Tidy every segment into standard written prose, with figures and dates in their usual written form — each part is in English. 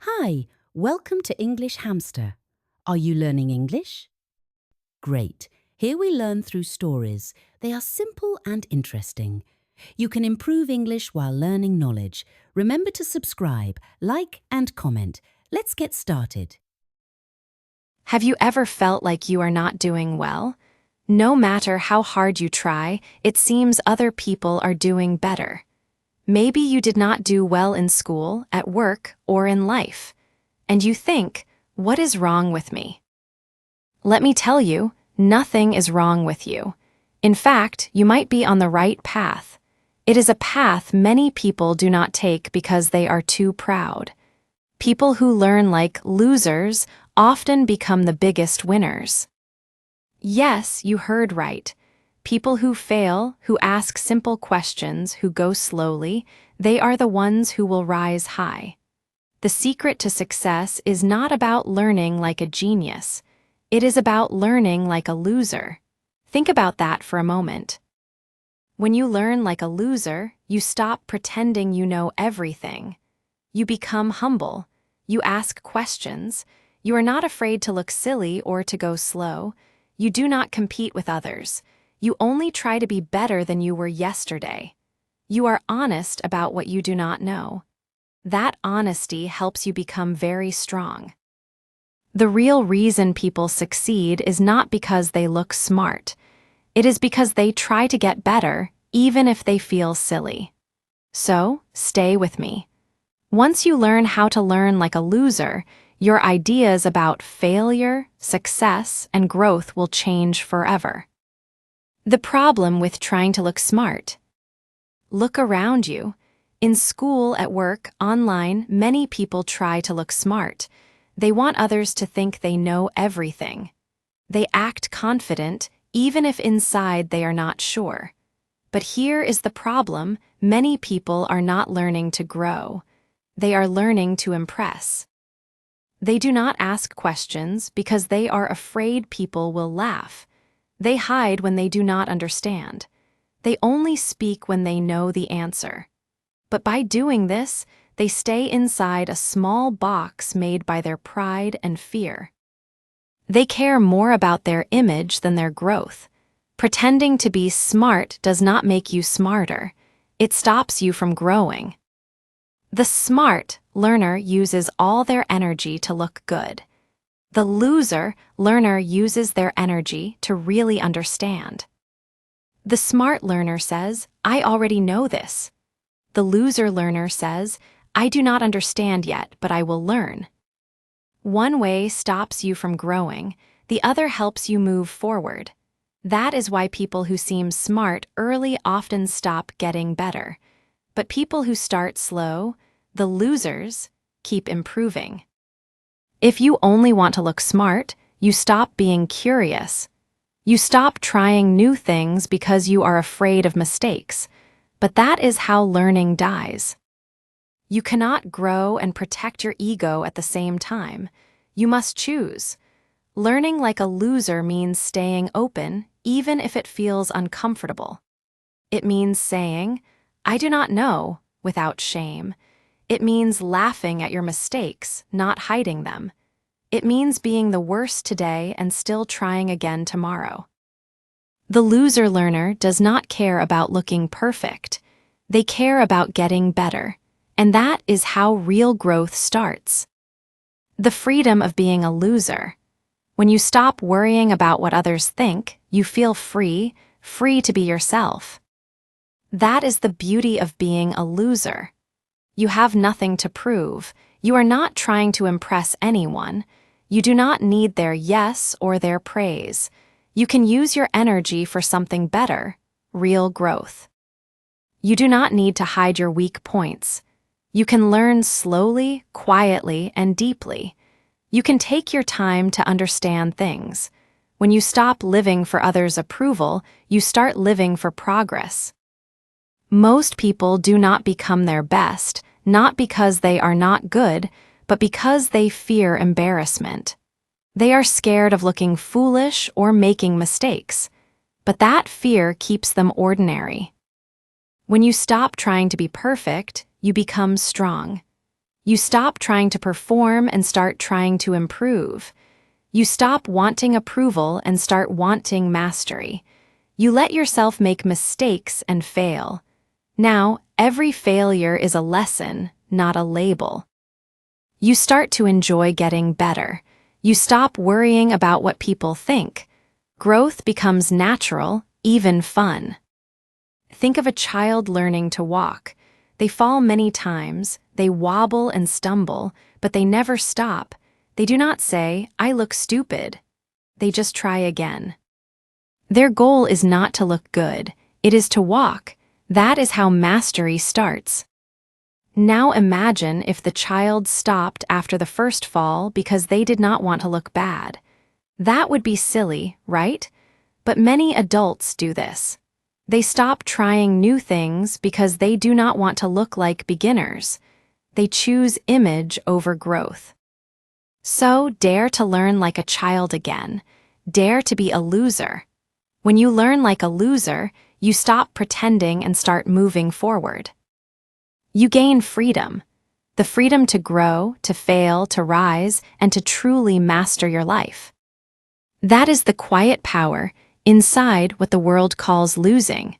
Hi, welcome to English Hamster. Are you learning English? Great. Here we learn through stories. They are simple and interesting. You can improve English while learning knowledge. Remember to subscribe, like and comment. Let's get started. Have you ever felt like you are not doing well? No matter how hard you try, it seems other people are doing better. Maybe you did not do well in school, at work, or in life. And you think, what is wrong with me? Let me tell you, nothing is wrong with you. In fact, you might be on the right path. It is a path many people do not take because they are too proud. People who learn like losers often become the biggest winners. Yes, you heard right. People who fail, who ask simple questions, who go slowly, they are the ones who will rise high. The secret to success is not about learning like a genius. It is about learning like a loser. Think about that for a moment. When you learn like a loser, you stop pretending you know everything. You become humble. You ask questions. You are not afraid to look silly or to go slow. You do not compete with others. You only try to be better than you were yesterday. You are honest about what you do not know. That honesty helps you become very strong. The real reason people succeed is not because they look smart. It is because they try to get better, even if they feel silly. So, stay with me. Once you learn how to learn like a loser, your ideas about failure, success, and growth will change forever. The problem with trying to look smart. Look around you. In school, at work, online, many people try to look smart. They want others to think they know everything. They act confident, even if inside they are not sure. But here is the problem: many people are not learning to grow. They are learning to impress. They do not ask questions because they are afraid people will laugh. They hide when they do not understand. They only speak when they know the answer. But by doing this, they stay inside a small box made by their pride and fear. They care more about their image than their growth. Pretending to be smart does not make you smarter. It stops you from growing. The smart learner uses all their energy to look good. The loser learner uses their energy to really understand. The smart learner says, I already know this. The loser learner says, I do not understand yet, but I will learn. One way stops you from growing, the other helps you move forward. That is why people who seem smart early often stop getting better. But people who start slow, the losers, keep improving. If you only want to look smart, you stop being curious. You stop trying new things because you are afraid of mistakes. But that is how learning dies. You cannot grow and protect your ego at the same time. You must choose. Learning like a loser means staying open, even if it feels uncomfortable. It means saying, I do not know, without shame. It means laughing at your mistakes, not hiding them. It means being the worst today and still trying again tomorrow. The loser learner does not care about looking perfect. They care about getting better. And that is how real growth starts. The freedom of being a loser. When you stop worrying about what others think, you feel free, free to be yourself. That is the beauty of being a loser. You have nothing to prove. You are not trying to impress anyone. You do not need their yes or their praise. You can use your energy for something better, real growth. You do not need to hide your weak points. You can learn slowly, quietly, and deeply. You can take your time to understand things. When you stop living for others' approval, you start living for progress. Most people do not become their best, not because they are not good, but because they fear embarrassment. They are scared of looking foolish or making mistakes, but that fear keeps them ordinary. When you stop trying to be perfect, you become strong. You stop trying to perform and start trying to improve. You stop wanting approval and start wanting mastery. You let yourself make mistakes and fail. Now, every failure is a lesson, not a label. You start to enjoy getting better. You stop worrying about what people think. Growth becomes natural, even fun. Think of a child learning to walk. They fall many times, they wobble and stumble, but they never stop. They do not say, "I look stupid." They just try again. Their goal is not to look good, it is to walk. That is how mastery starts. Now imagine if the child stopped after the first fall because they did not want to look bad. That would be silly, right? But many adults do this. They stop trying new things because they do not want to look like beginners. They choose image over growth. So dare to learn like a child again. Dare to be a loser. When you learn like a loser, you stop pretending and start moving forward. You gain freedom. The freedom to grow, to fail, to rise, and to truly master your life. That is the quiet power inside what the world calls losing.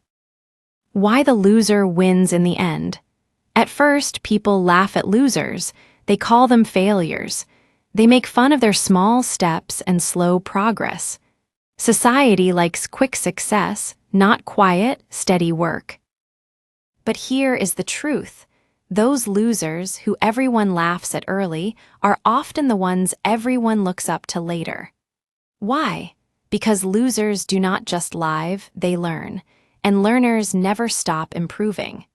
Why the loser wins in the end. At first, people laugh at losers. They call them failures. They make fun of their small steps and slow progress. Society likes quick success, not quiet, steady work. But here is the truth. Those losers who everyone laughs at early are often the ones everyone looks up to later. Why? Because losers do not just live, they learn, and learners never stop improving.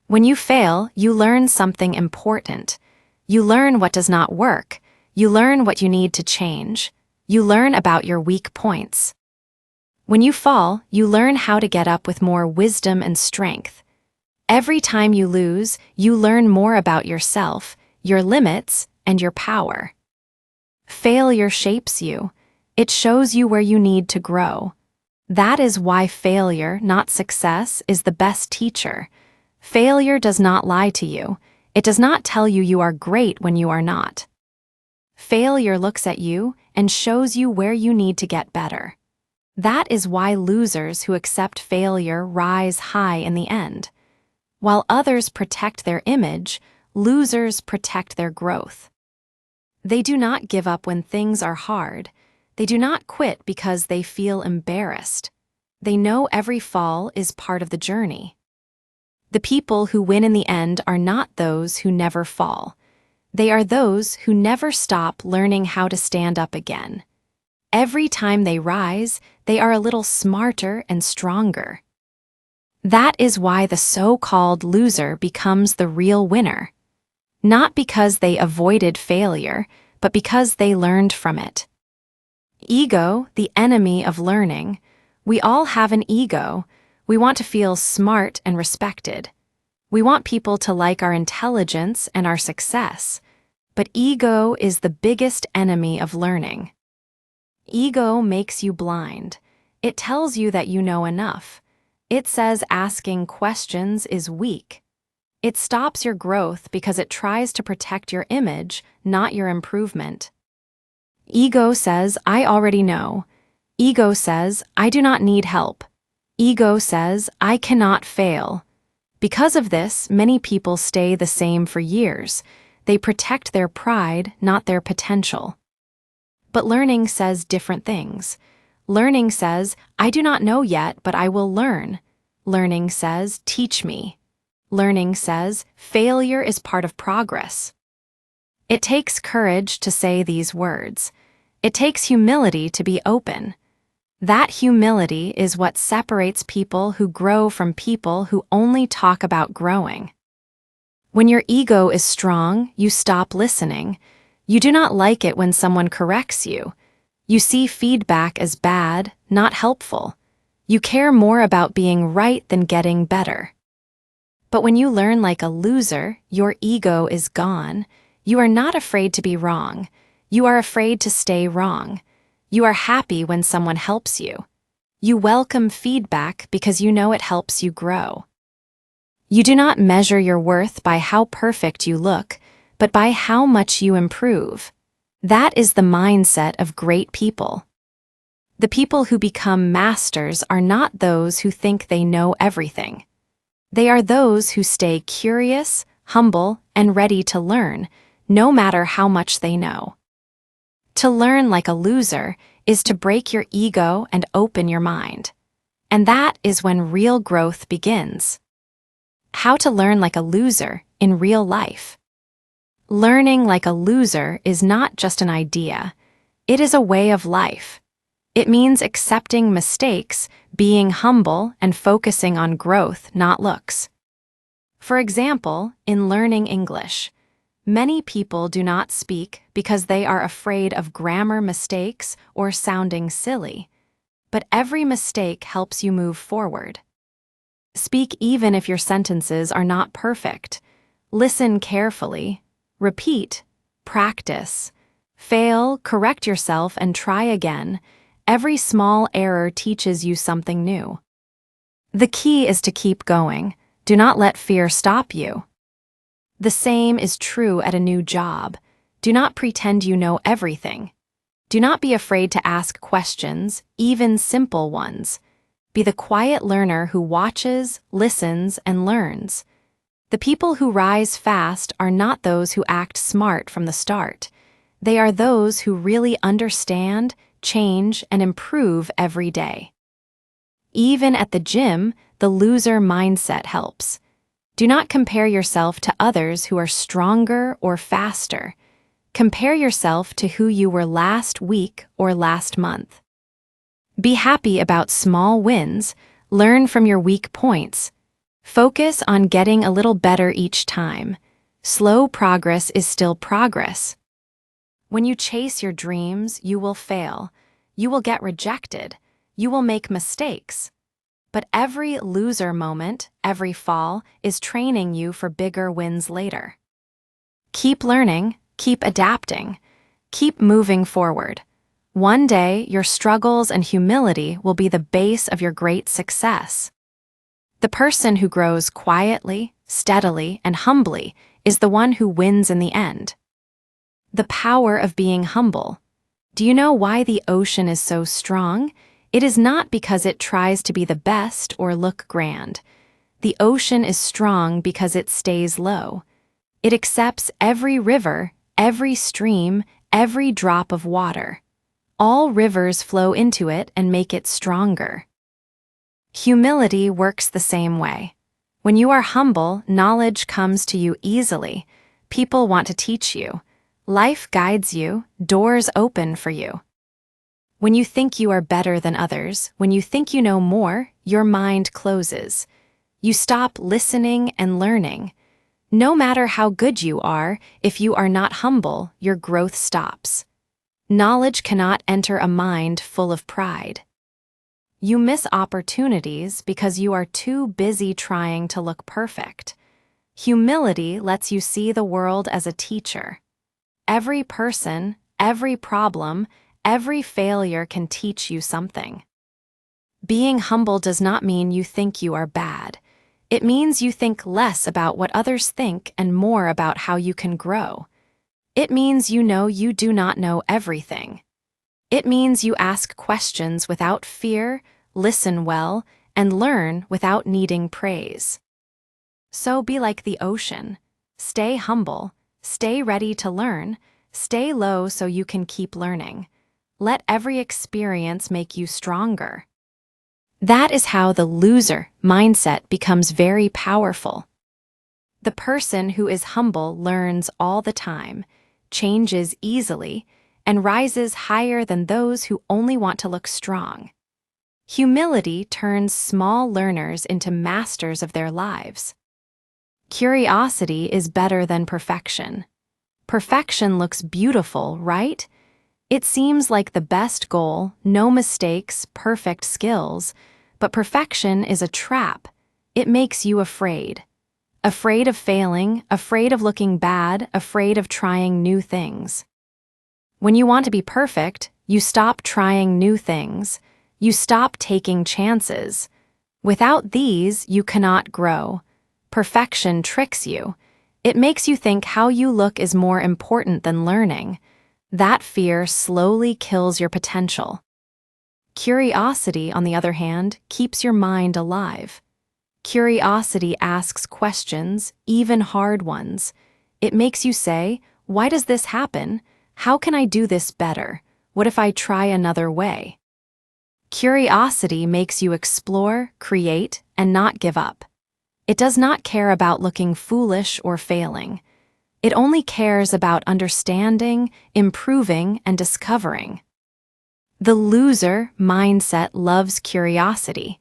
When you fail, you learn something important. You learn what does not work. You learn what you need to change. You learn about your weak points. When you fall, you learn how to get up with more wisdom and strength. Every time you lose, you learn more about yourself, your limits, and your power. Failure shapes you. It shows you where you need to grow. That is why failure, not success, is the best teacher. Failure does not lie to you. It does not tell you you are great when you are not. Failure looks at you and shows you where you need to get better. That is why losers who accept failure rise high in the end. While others protect their image, losers protect their growth. They do not give up when things are hard. They do not quit because they feel embarrassed. They know every fall is part of the journey. The people who win in the end are not those who never fall. They are those who never stop learning how to stand up again. Every time they rise, they are a little smarter and stronger. That is why the so-called loser becomes the real winner. Not because they avoided failure, but because they learned from it. Ego, the enemy of learning. We all have an ego. We want to feel smart and respected. We want people to like our intelligence and our success. But ego is the biggest enemy of learning. Ego makes you blind. It tells you that you know enough. It says asking questions is weak. It stops your growth because it tries to protect your image, not your improvement. Ego says, "I already know." Ego says, "I do not need help." Ego says, "I cannot fail." Because of this, many people stay the same for years. They protect their pride, not their potential. But learning says different things. Learning says, "I do not know yet, but I will learn." Learning says, "Teach me." Learning says, "Failure is part of progress." It takes courage to say these words. It takes humility to be open. That humility is what separates people who grow from people who only talk about growing. When your ego is strong, you stop listening. You do not like it when someone corrects you. You see feedback as bad, not helpful. You care more about being right than getting better. But when you learn like a loser, your ego is gone. You are not afraid to be wrong. You are afraid to stay wrong. You are happy when someone helps you. You welcome feedback because you know it helps you grow. You do not measure your worth by how perfect you look, but by how much you improve. That is the mindset of great people. The people who become masters are not those who think they know everything. They are those who stay curious, humble, and ready to learn, no matter how much they know. To learn like a loser is to break your ego and open your mind. And that is when real growth begins. How to learn like a loser in real life. Learning like a loser is not just an idea. It is a way of life. It means accepting mistakes, being humble, and focusing on growth, not looks. For example, in learning English, many people do not speak because they are afraid of grammar mistakes or sounding silly. But every mistake helps you move forward. Speak even if your sentences are not perfect. Listen carefully. Repeat. Practice. Fail, correct yourself, and try again. Every small error teaches you something new. The key is to keep going. Do not let fear stop you. The same is true at a new job. Do not pretend you know everything. Do not be afraid to ask questions, even simple ones. Be the quiet learner who watches, listens, and learns. The people who rise fast are not those who act smart from the start. They are those who really understand, change, and improve every day. Even at the gym, the loser mindset helps. Do not compare yourself to others who are stronger or faster. Compare yourself to who you were last week or last month. Be happy about small wins. Learn from your weak points. Focus on getting a little better each time. Slow progress is still progress. When you chase your dreams, you will fail. You will get rejected. You will make mistakes. But every loser moment, every fall, is training you for bigger wins later. Keep learning. Keep adapting. Keep moving forward. One day, your struggles and humility will be the base of your great success. The person who grows quietly, steadily, and humbly is the one who wins in the end. The power of being humble. Do you know why the ocean is so strong? It is not because it tries to be the best or look grand. The ocean is strong because it stays low. It accepts every river, every stream, every drop of water. All rivers flow into it and make it stronger. Humility works the same way. When you are humble, knowledge comes to you easily. People want to teach you. Life guides you, doors open for you. When you think you are better than others, when you think you know more, your mind closes. You stop listening and learning. No matter how good you are, if you are not humble, your growth stops. Knowledge cannot enter a mind full of pride. You miss opportunities because you are too busy trying to look perfect. Humility lets you see the world as a teacher. Every person, every problem, every failure can teach you something. Being humble does not mean you think you are bad. It means you think less about what others think and more about how you can grow. It means you know you do not know everything. It means you ask questions without fear, listen well, and learn without needing praise. So be like the ocean. Stay humble, stay ready to learn, stay low so you can keep learning. Let every experience make you stronger. That is how the loser mindset becomes very powerful. The person who is humble learns all the time, changes easily, and rises higher than those who only want to look strong. Humility turns small learners into masters of their lives. Curiosity is better than perfection. Perfection looks beautiful, right? It seems like the best goal, no mistakes, perfect skills, but perfection is a trap. It makes you afraid. Afraid of failing, afraid of looking bad, afraid of trying new things. When you want to be perfect, you stop trying new things. You stop taking chances. Without these, you cannot grow. Perfection tricks you. It makes you think how you look is more important than learning. That fear slowly kills your potential. Curiosity, on the other hand, keeps your mind alive. Curiosity asks questions, even hard ones. It makes you say, "Why does this happen? How can I do this better? What if I try another way?" Curiosity makes you explore, create, and not give up. It does not care about looking foolish or failing. It only cares about understanding, improving, and discovering. The loser mindset loves curiosity.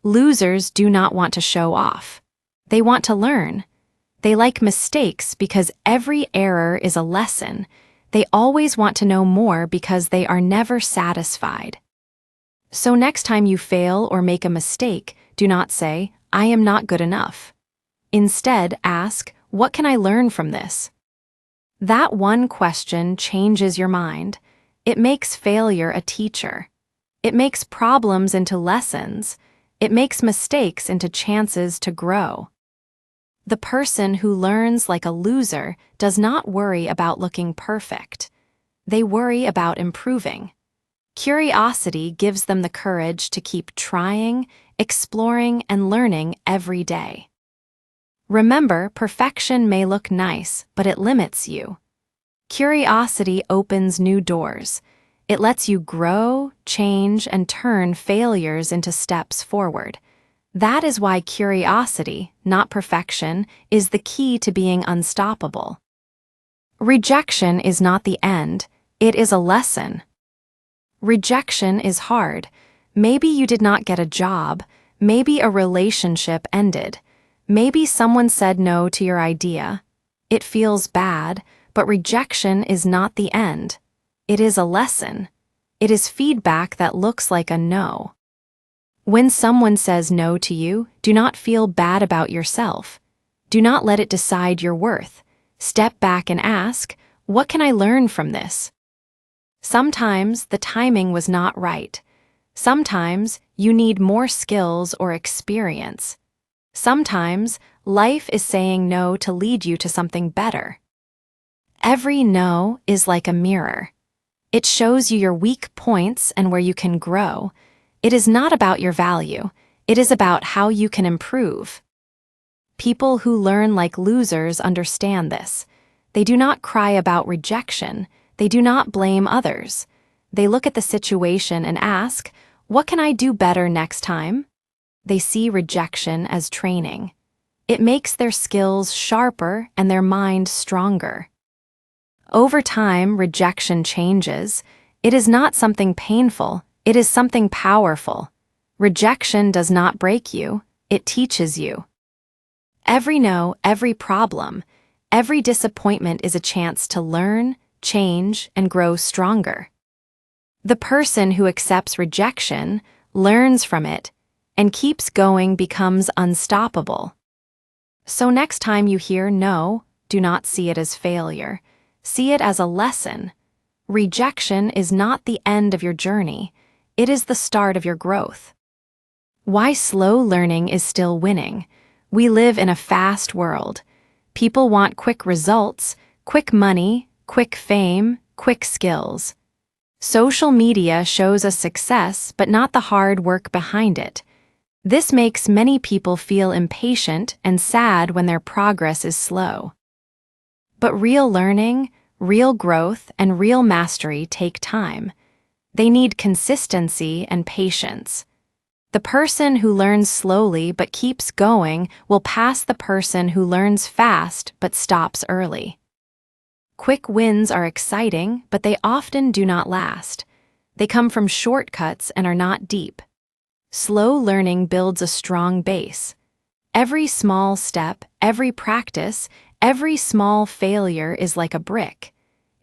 Losers do not want to show off. They want to learn. They like mistakes because every error is a lesson. They always want to know more because they are never satisfied. So next time you fail or make a mistake, do not say, "I am not good enough." Instead, ask, "What can I learn from this?" That one question changes your mind. It makes failure a teacher. It makes problems into lessons. It makes mistakes into chances to grow. The person who learns like a loser does not worry about looking perfect. They worry about improving. Curiosity gives them the courage to keep trying, exploring, and learning every day. Remember, perfection may look nice, but it limits you. Curiosity opens new doors. It lets you grow, change, and turn failures into steps forward. That is why curiosity, not perfection, is the key to being unstoppable. Rejection is not the end, it is a lesson. Rejection is hard. Maybe you did not get a job, maybe a relationship ended, maybe someone said no to your idea. It feels bad, but rejection is not the end. It is a lesson. It is feedback that looks like a no. When someone says no to you, do not feel bad about yourself. Do not let it decide your worth. Step back and ask, "What can I learn from this?" Sometimes the timing was not right. Sometimes you need more skills or experience. Sometimes life is saying no to lead you to something better. Every no is like a mirror. It shows you your weak points and where you can grow. It is not about your value. It is about how you can improve. People who learn like losers understand this. They do not cry about rejection. They do not blame others. They look at the situation and ask, "What can I do better next time?" They see rejection as training. It makes their skills sharper and their mind stronger. Over time, rejection changes. It is not something painful, it is something powerful. Rejection does not break you, it teaches you. Every no, every problem, every disappointment is a chance to learn, change, and grow stronger. The person who accepts rejection, learns from it, and keeps going becomes unstoppable. So next time you hear no, do not see it as failure. See it as a lesson. Rejection is not the end of your journey. It is the start of your growth. Why slow learning is still winning. We live in a fast world. People want quick results, quick money, quick fame, quick skills. Social media shows us success, but not the hard work behind it. This makes many people feel impatient and sad when their progress is slow. But real learning, real growth, and real mastery take time. They need consistency and patience. The person who learns slowly but keeps going will pass the person who learns fast but stops early. Quick wins are exciting, but they often do not last. They come from shortcuts and are not deep. Slow learning builds a strong base. Every small step, every practice, every small failure is like a brick.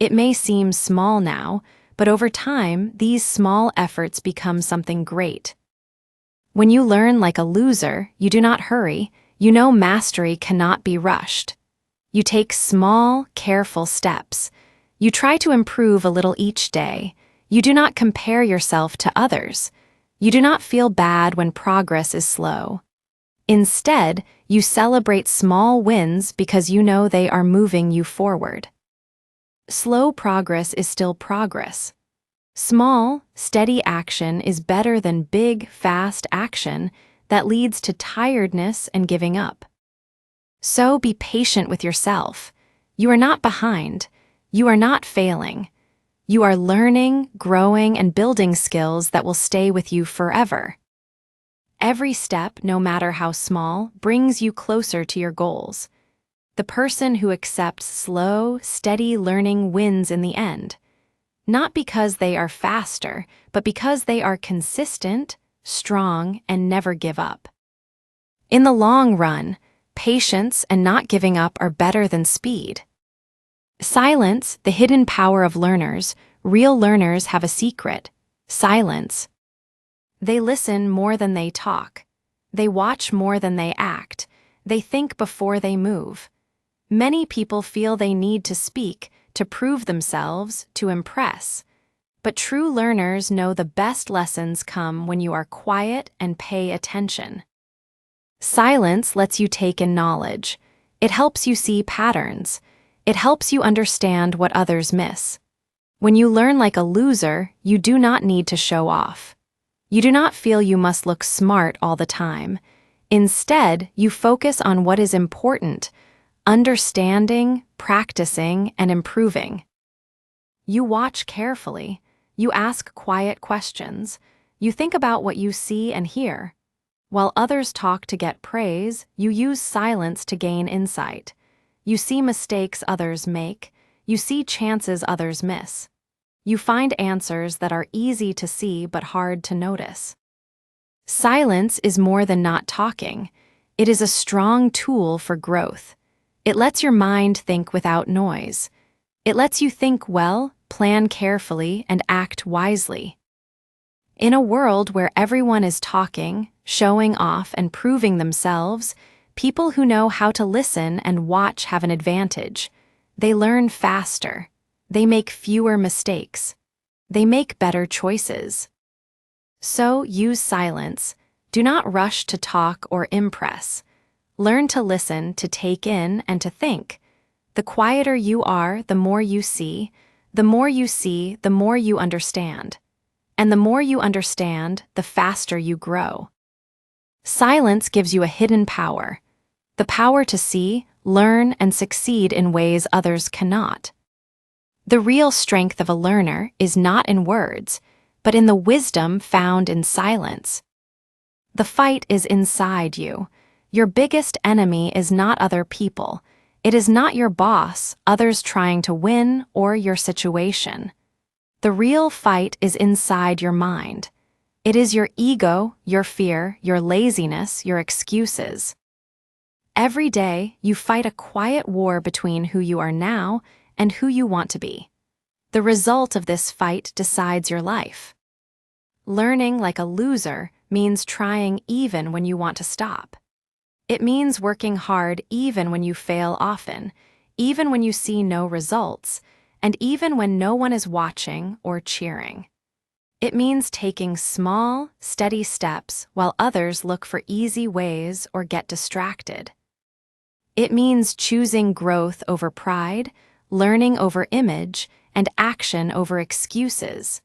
It may seem small now, but over time, these small efforts become something great. When you learn like a loser, you do not hurry. You know mastery cannot be rushed. You take small, careful steps. You try to improve a little each day. You do not compare yourself to others. You do not feel bad when progress is slow. Instead, you celebrate small wins because you know they are moving you forward. Slow progress is still progress. Small, steady action is better than big, fast action that leads to tiredness and giving up. So be patient with yourself. You are not behind. You are not failing. You are learning, growing, and building skills that will stay with you forever. Every step, no matter how small, brings you closer to your goals. The person who accepts slow, steady learning wins in the end. Not because they are faster, but because they are consistent, strong, and never give up. In the long run, patience and not giving up are better than speed. Silence, the hidden power of learners. Real learners have a secret: silence. They listen more than they talk. They watch more than they act. They think before they move. Many people feel they need to speak, to prove themselves, to impress. But true learners know the best lessons come when you are quiet and pay attention. Silence lets you take in knowledge. It helps you see patterns. It helps you understand what others miss. When you learn like a loser, you do not need to show off. You do not feel you must look smart all the time. Instead, you focus on what is important: understanding, practicing, and improving. You watch carefully. You ask quiet questions. You think about what you see and hear. While others talk to get praise, you use silence to gain insight. You see mistakes others make. You see chances others miss. You find answers that are easy to see but hard to notice. Silence is more than not talking. It is a strong tool for growth. It lets your mind think without noise. It lets you think well, plan carefully, and act wisely. In a world where everyone is talking, showing off, and proving themselves, people who know how to listen and watch have an advantage. They learn faster. They make fewer mistakes. They make better choices. So use silence. Do not rush to talk or impress. Learn to listen, to take in, and to think. The quieter you are, the more you see. The more you see, the more you understand. And the more you understand, the faster you grow. Silence gives you a hidden power. The power to see, learn, and succeed in ways others cannot. The real strength of a learner is not in words, but in the wisdom found in silence. The fight is inside you. Your biggest enemy is not other people. It is not your boss, others trying to win, or your situation. The real fight is inside your mind. It is your ego, your fear, your laziness, your excuses. Every day, you fight a quiet war between who you are now and who you want to be. The result of this fight decides your life. Learning like a loser means trying even when you want to stop. It means working hard even when you fail often, even when you see no results, and even when no one is watching or cheering. It means taking small, steady steps while others look for easy ways or get distracted. It means choosing growth over pride, learning over image, and action over excuses.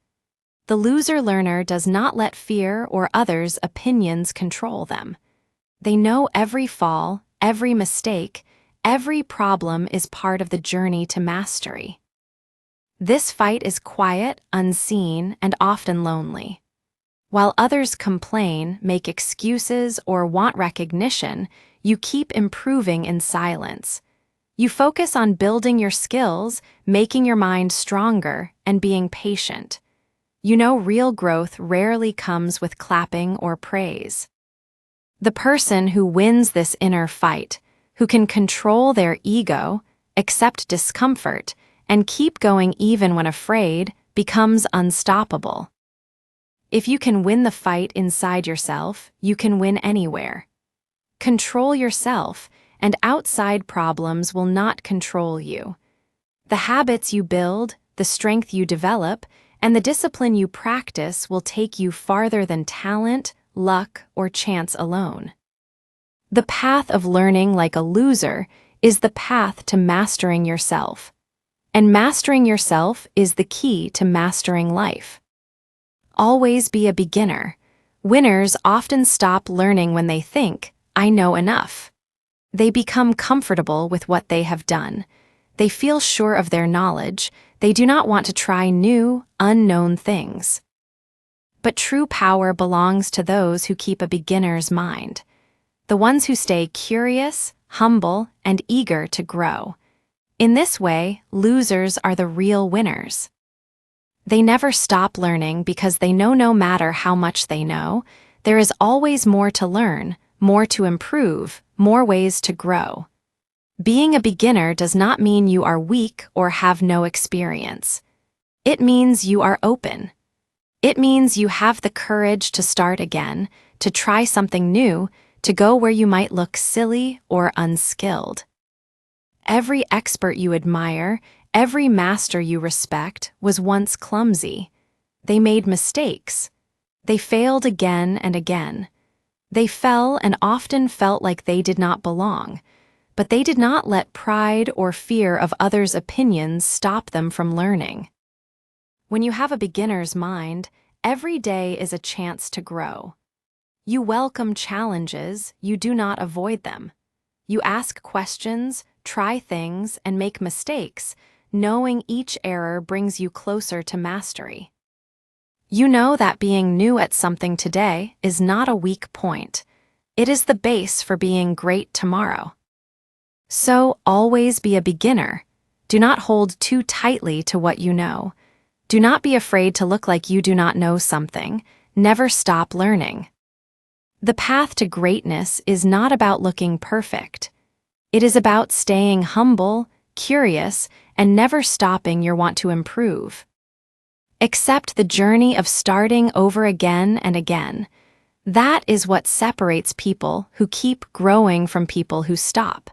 The loser learner does not let fear or others' opinions control them. They know every fall, every mistake, every problem is part of the journey to mastery. This fight is quiet, unseen, and often lonely. While others complain, make excuses, or want recognition, you keep improving in silence. You focus on building your skills, making your mind stronger, and being patient. You know real growth rarely comes with clapping or praise. The person who wins this inner fight, who can control their ego, accept discomfort, and keep going even when afraid, becomes unstoppable. If you can win the fight inside yourself, you can win anywhere. Control yourself, and outside problems will not control you. The habits you build, the strength you develop, and the discipline you practice will take you farther than talent, luck, or chance alone. The path of learning like a loser is the path to mastering yourself. And mastering yourself is the key to mastering life. Always be a beginner. Winners often stop learning when they think, "I know enough." They become comfortable with what they have done. They feel sure of their knowledge. They do not want to try new, unknown things. But true power belongs to those who keep a beginner's mind. The ones who stay curious, humble, and eager to grow. In this way, losers are the real winners. They never stop learning because they know no matter how much they know, there is always more to learn, more to improve, more ways to grow. Being a beginner does not mean you are weak or have no experience. It means you are open. It means you have the courage to start again, to try something new, to go where you might look silly or unskilled. Every expert you admire, every master you respect, was once clumsy. They made mistakes. They failed again and again. They fell and often felt like they did not belong, but they did not let pride or fear of others' opinions stop them from learning. When you have a beginner's mind, every day is a chance to grow. You welcome challenges, you do not avoid them. You ask questions, try things, and make mistakes, knowing each error brings you closer to mastery. You know that being new at something today is not a weak point. It is the base for being great tomorrow. So always be a beginner. Do not hold too tightly to what you know. Do not be afraid to look like you do not know something. Never stop learning. The path to greatness is not about looking perfect. It is about staying humble, curious, and never stopping your want to improve. Accept the journey of starting over again and again. That is what separates people who keep growing from people who stop.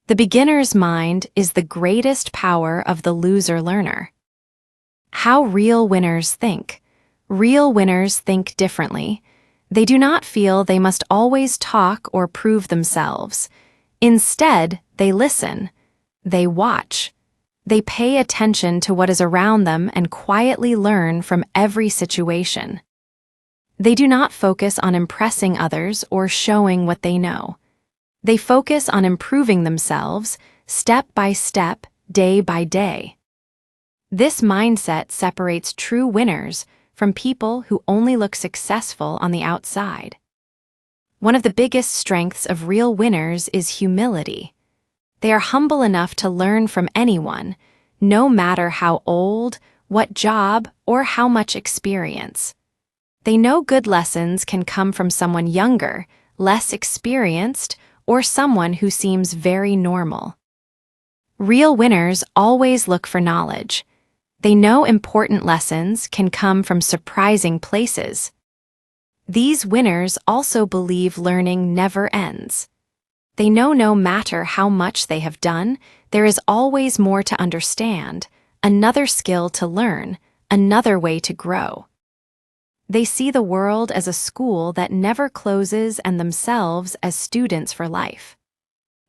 The beginner's mind is the greatest power of the loser learner. How real winners think. Real winners think differently. They do not feel they must always talk or prove themselves. Instead, they listen. They watch. They pay attention to what is around them and quietly learn from every situation. They do not focus on impressing others or showing what they know. They focus on improving themselves, step by step, day by day. This mindset separates true winners from people who only look successful on the outside. One of the biggest strengths of real winners is humility. They are humble enough to learn from anyone, no matter how old, what job, or how much experience. They know good lessons can come from someone younger, less experienced, or someone who seems very normal. Real winners always look for knowledge. They know important lessons can come from surprising places. These winners also believe learning never ends. They know no matter how much they have done, there is always more to understand, another skill to learn, another way to grow. They see the world as a school that never closes and themselves as students for life.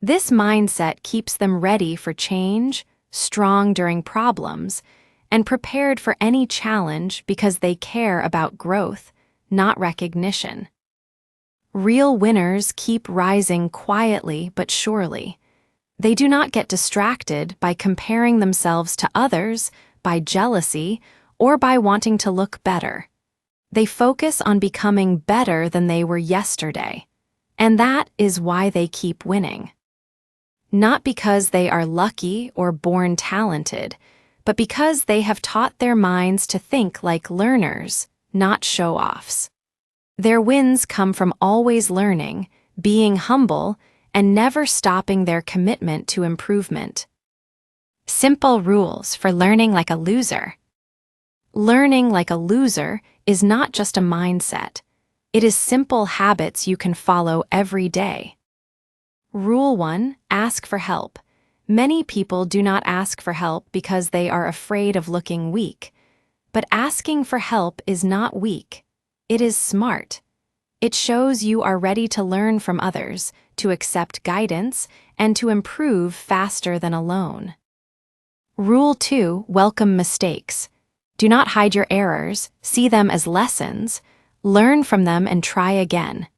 This mindset keeps them ready for change, strong during problems, and prepared for any challenge because they care about growth, not recognition. Real winners keep rising quietly but surely. They do not get distracted by comparing themselves to others, by jealousy, or by wanting to look better. They focus on becoming better than they were yesterday, and that is why they keep winning. Not because they are lucky or born talented, but because they have taught their minds to think like learners, not show-offs. Their wins come from always learning, being humble, and never stopping their commitment to improvement. Simple rules for learning like a loser. Learning like a loser is not just a mindset. It is simple habits you can follow every day. Rule 1: ask for help. Many people do not ask for help because they are afraid of looking weak. But asking for help is not weak. It is smart. It shows you are ready to learn from others, to accept guidance, and to improve faster than alone. Rule 2. Welcome mistakes. Do not hide your errors, see them as lessons, learn from them and try again.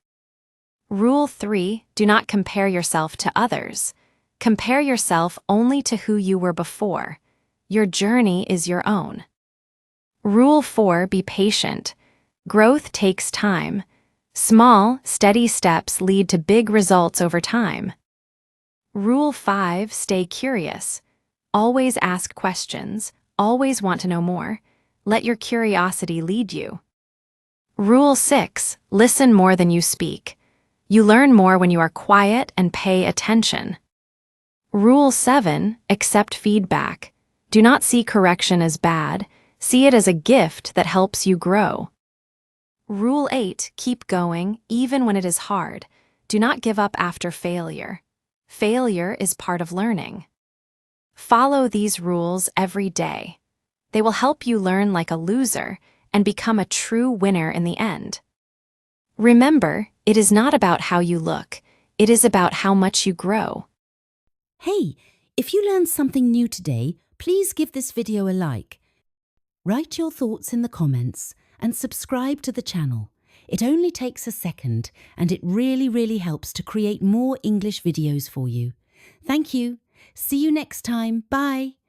Rule 3. Do not compare yourself to others. Compare yourself only to who you were before. Your journey is your own. Rule 4. Be patient. Growth takes time. Small, steady steps lead to big results over time. Rule 5. Stay curious. Always ask questions, always want to know more. Let your curiosity lead you. Rule 6. Listen more than you speak. You learn more when you are quiet and pay attention. Rule 7. Accept feedback. Do not see correction as bad. See it as a gift that helps you grow. Rule 8. Keep going, even when it is hard. Do not give up after failure. Failure is part of learning. Follow these rules every day. They will help you learn like a loser and become a true winner in the end. Remember, it is not about how you look. It is about how much you grow. Hey, if you learned something new today, please give this video a like. Write your thoughts in the comments and subscribe to the channel. It only takes a second and it really helps to create more English videos for you. Thank you. See you next time. Bye.